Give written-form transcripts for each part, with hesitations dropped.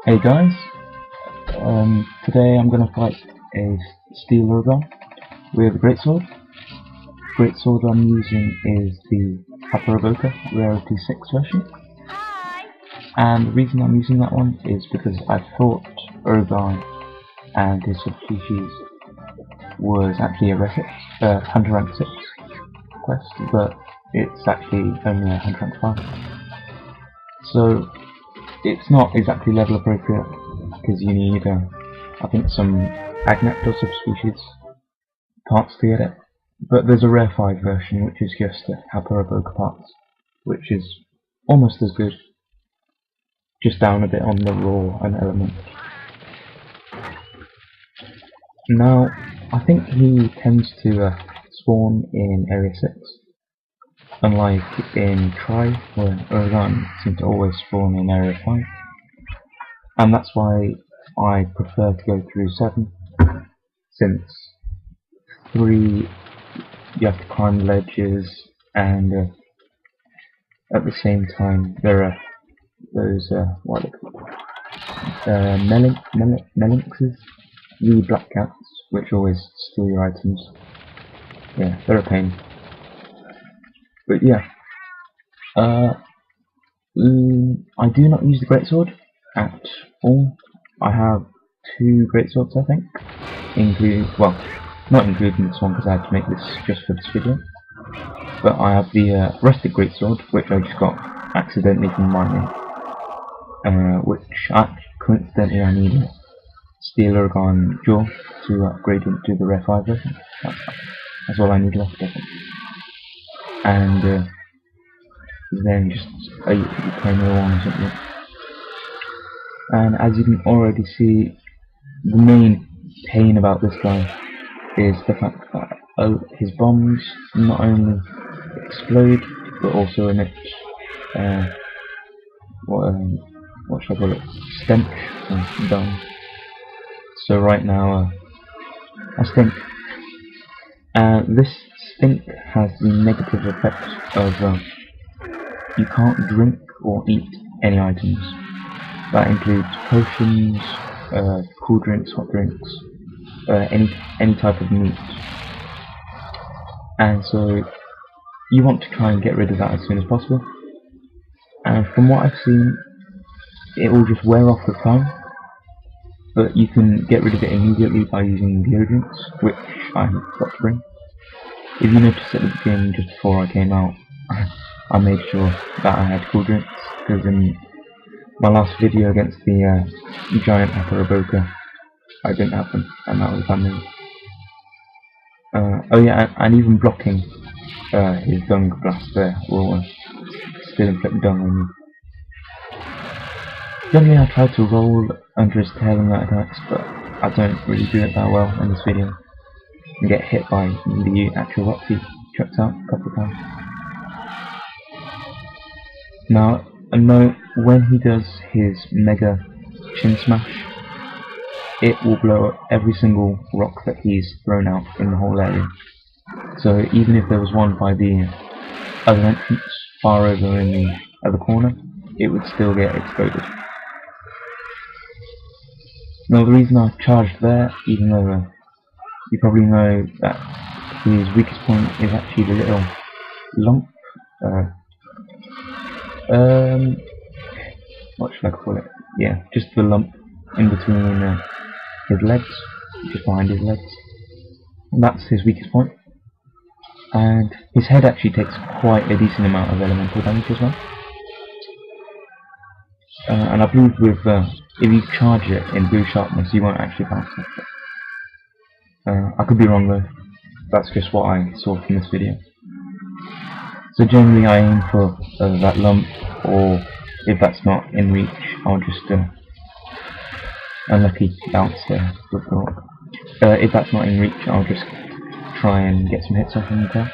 Hey guys, today I'm gonna fight a Steel Uragaan with a Greatsword. Greatsword I'm using is the Hapurubokka Rarity 6 version. And the reason I'm using that one is because I thought Uragaan and his subspecies was actually a Hunter rank 6 quest, but it's actually only a Hunter rank 5. So it's not exactly level appropriate, because you need, I think, some Agnactor subspecies parts to get it. But there's a rare 5 version, which is just the Hapurubokka parts, which is almost as good, just down a bit on the raw and element. Now, I think he tends to spawn in Area 6, unlike in Try, where Uragaan seem to always spawn in Area 5. And that's why I prefer to go through 7, since 3 you have to climb ledges, and at the same time there are those what are they called? Melinxes, the black cats, which always steal your items. Yeah, they're a pain. But yeah, I do not use the Greatsword at all. I have 2 Greatswords, I think, not including this one because I had to make this just for this video. But I have the Rustic Greatsword, which I just got accidentally from mining, which coincidentally I need a Steel Uragaan jaw to upgrade into the Rare 5 version. That's all I need left, I think. And then just a Ukrainian one or something. And as you can already see, the main pain about this guy is the fact that his bombs not only explode but also emit what should I call it? Stench and dung. So right now I stink. This stink has the negative effect of you can't drink or eat any items. That includes potions, cool drinks, hot drinks, any type of meat. And so you want to try and get rid of that as soon as possible. And from what I've seen, it will just wear off with time, but you can get rid of it immediately by using deoderants, which I forgot to bring. If you notice at the beginning, just before I came out, I made sure that I had cool drinks, because in my last video against the giant Hapurubokka, I didn't have them, and that was bad news. Oh yeah, and even blocking his dung blast there will still inflict dung on you. Generally I try to roll under his tail in that attacks, but I don't really do it that well in this video, and get hit by the actual rocks he chucks out a couple of times. Now, note, when he does his mega chin smash, it will blow up every single rock that he's thrown out in the whole area. So even if there was one by the other entrance far over in the other corner, it would still get exploded. Now the reason I've charged there, even though you probably know that his weakest point is actually the little lump, what should I call it? Yeah, just the lump in between his legs, just behind his legs. And that's his weakest point. And his head actually takes quite a decent amount of elemental damage as well. And I believe with if you charge it in blue sharpness, you won't actually bounce off it. I could be wrong though. That's just what I saw from this video. So generally I aim for that lump, or if that's not in reach, I'll just unlucky bounce there with the rock. If that's not in reach, I'll just try and get some hits off in the tail.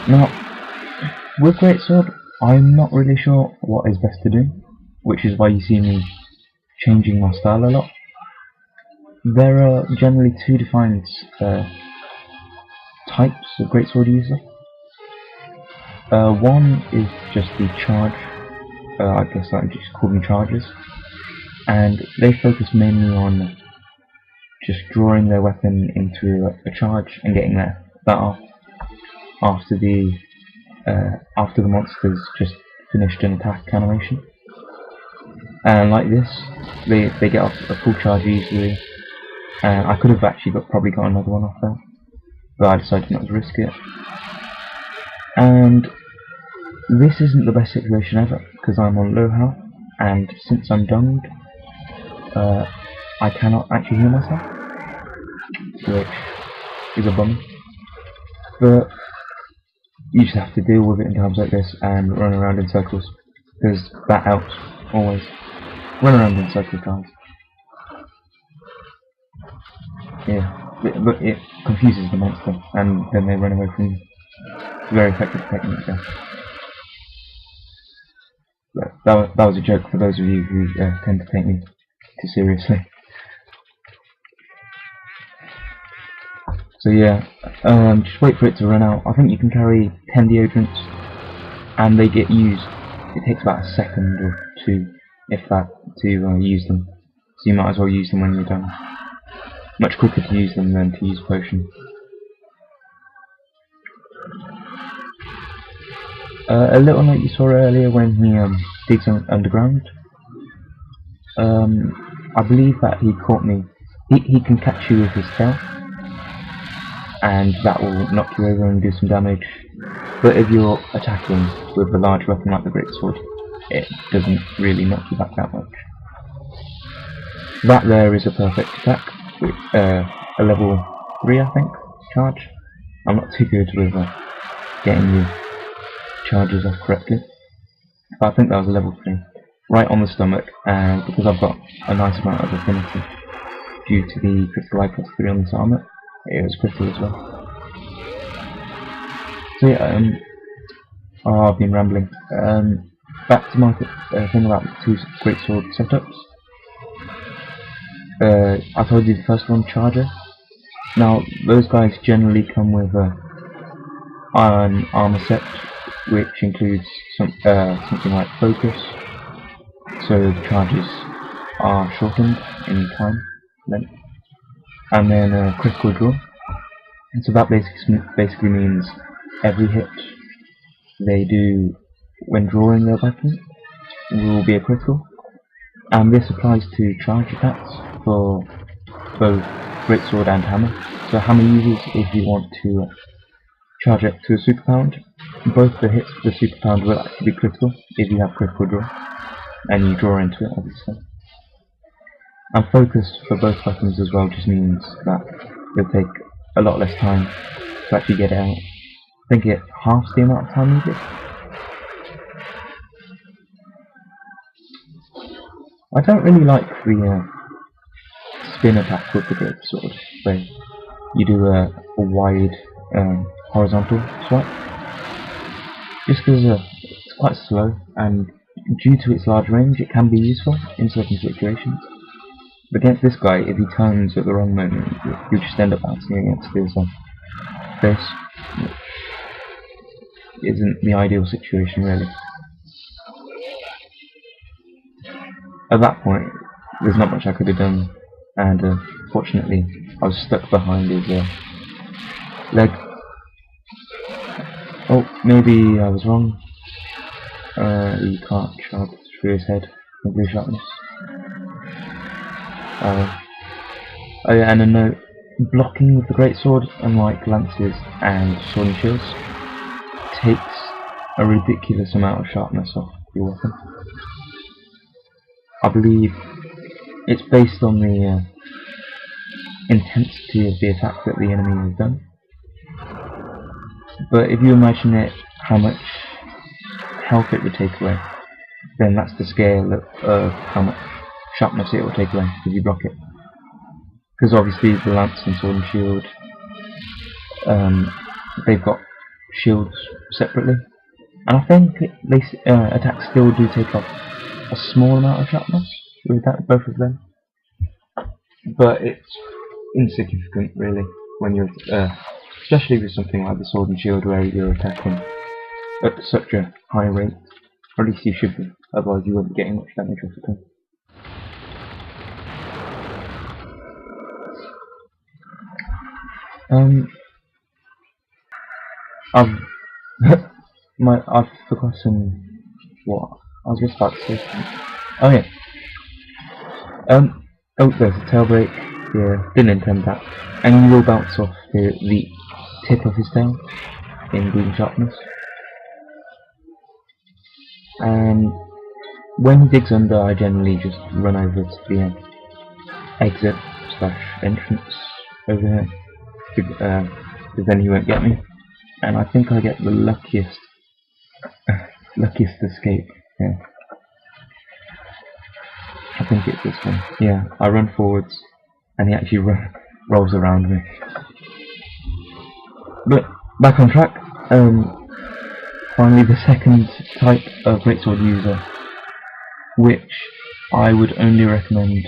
Now, with Greatsword, I'm not really sure what is best to do, which is why you see me changing my style a lot. There are generally 2 defined types of Greatsword user. One is just the charge, I guess I just call them charges, and they focus mainly on just drawing their weapon into a charge and getting that off after the monster's just finished an attack animation. And like this, they get off a full charge easily. I could have actually probably got another one off there, but I decided not to risk it. And this isn't the best situation ever, because I'm on low health, and since I'm dunged, I cannot actually heal myself, which is a bummer. But you just have to deal with it in times like this and run around in circles, because that helps, always. Run around in circles, guys. Yeah, but it confuses the monster, and then they run away from you. Very effective technique there. But that was a joke for those of you who tend to take me too seriously. So yeah, just wait for it to run out. I think you can carry 10 deodorants, and they get used. It takes about a second or two, if that, to use them. So you might as well use them when you're done. Much quicker to use them than to use potion. A little like you saw earlier when he digs underground. I believe that he caught me. He can catch you with his tail, and that will knock you over and do some damage. But if you're attacking with a large weapon like the Greatsword, it doesn't really knock you back that much. That there is a perfect attack, with a level 3 I think, charge. I'm not too good with getting you charges off correctly, but I think that was a level 3. Right on the stomach, and because I've got a nice amount of affinity due to the critical eye +3 on this armor, it was critical as well. So yeah, I've been rambling. Back to my thing about the 2 Greatsword setups. I told you the first one, Charger. Now, those guys generally come with an armor set, which includes something like focus, so the charges are shortened in time, length, and then critical draw. And so that basically means every hit they do when drawing their weapon will be a critical, and this applies to charge attacks for both Greatsword and Hammer. So Hammer users, if you want to charge up to a super pound, both the hits of the super pound will actually be critical if you have critical draw, and you draw into it obviously. And focus for both weapons as well just means that it'll take a lot less time to actually get it out. I think it halves the amount of time needed. I don't really like the spin attack with the Greatsword, where you do a wide horizontal swipe. Just because it's quite slow, and due to its large range it can be useful in certain situations. But against this guy, if he turns at the wrong moment, you'll just end up bouncing against his face, which isn't the ideal situation really. At that point, there's not much I could have done, and fortunately I was stuck behind his leg. Oh, maybe I was wrong. You can't charge through his head with blue sharpness. Oh yeah, and a note, blocking with the Greatsword, unlike lances and sword and shields, takes a ridiculous amount of sharpness off your weapon. I believe it's based on the intensity of the attack that the enemy has done. But if you imagine it, how much health it would take away, then that's the scale of how much sharpness it will take away if you block it. Because obviously the lance and sword and shield, they've got shields separately, and I think attacks still do take off a small amount of sharpness with both of them, but it's insignificant really when you're, especially with something like the sword and shield where you're attacking at such a high rate. Or at least you should be, otherwise you won't be getting much damage off the thing. I've forgotten what I was just about to say. Oh yeah. Oh, there's a tail break. Yeah, didn't intend that. And you will bounce off the tip of his tail in green sharpness. And when he digs under, I generally just run over to the exit / entrance over here, because then he won't get me. And I think I get the luckiest escape here. I think it's this one. Yeah, I run forwards, and he actually rolls around me. But back on track. Finally, the second type of Greatsword user, which I would only recommend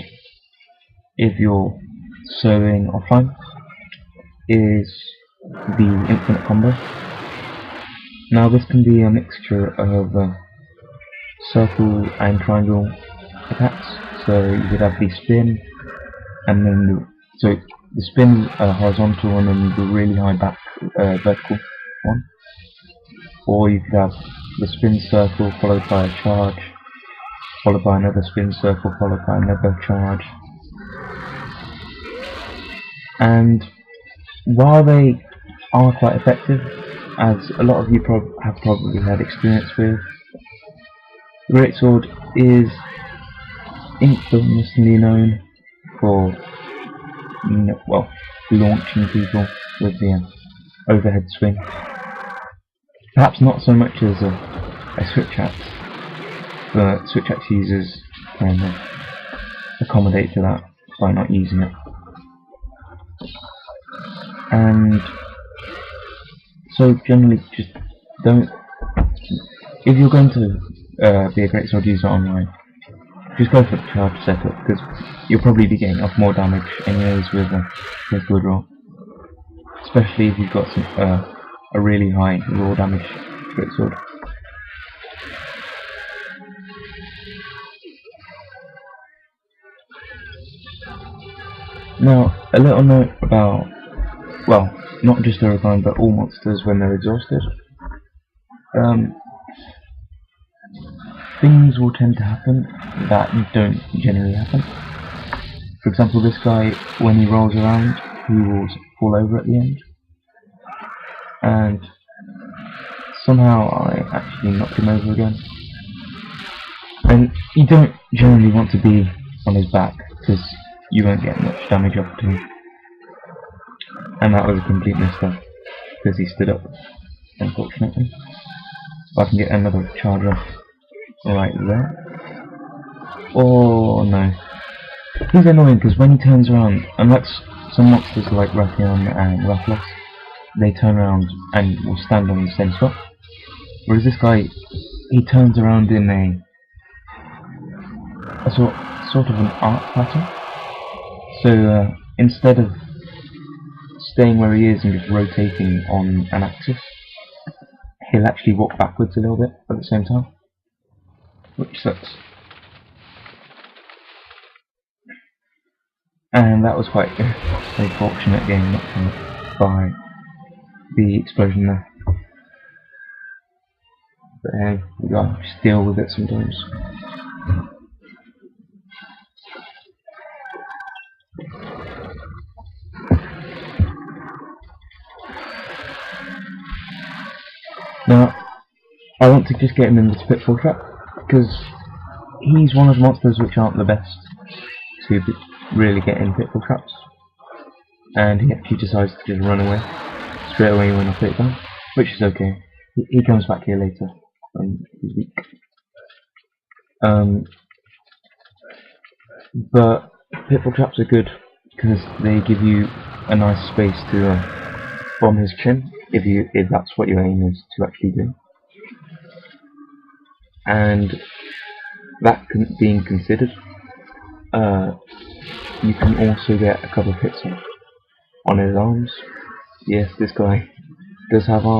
if you're soloing offline, is the infinite combo. Now this can be a mixture of circle and triangle attacks. So you could have the spin, and then the spin horizontal, and then the really high back vertical one. Or you could have the spin circle followed by a charge, followed by another spin circle, followed by another charge. And while they are quite effective, as a lot of you have probably had experience with, Greatsword is infamously known for, well, launching people with the overhead swing. Perhaps not so much as a switch axe, but switch axe users can accommodate to that by not using it. And so generally just don't, if you're going to be a Greatsword user online, just go for the charge setup, because you'll probably be getting off more damage anyways with good roll. Especially if you've got some a really high raw damage Greatsword. Now, a little note about, well, not just Uragaan, but all monsters when they're exhausted. Things will tend to happen that don't generally happen. For example, this guy, when he rolls around, he will fall over at the end. And somehow I actually knocked him over again. And you don't generally want to be on his back, because you won't get much damage off to him. And that was a complete mistake, because he stood up, unfortunately. If I can get another charge off right there. Oh no. He's annoying because when he turns around, unlike some monsters like Rarity and Rathalos, they turn around and will stand on the same spot. Whereas this guy, he turns around in a sort of an arc pattern. So instead of staying where he is and just rotating on an axis, he'll actually walk backwards a little bit at the same time, which sucks. And that was quite a fortunate game by the explosion there. But hey, we gotta just deal with it sometimes. Now, I want to just get him in this pitfall trap, because he's one of the monsters which aren't the best to really get in pitfall traps. And he actually decides to just run away straight away when I put it down, which is okay. He comes back here later when he's weak. But pitfall traps are good because they give you a nice space to bomb his chin if that's what your aim is to actually do. And that being considered, you can also get a couple of hits on his arms. Yes, this guy does have arms.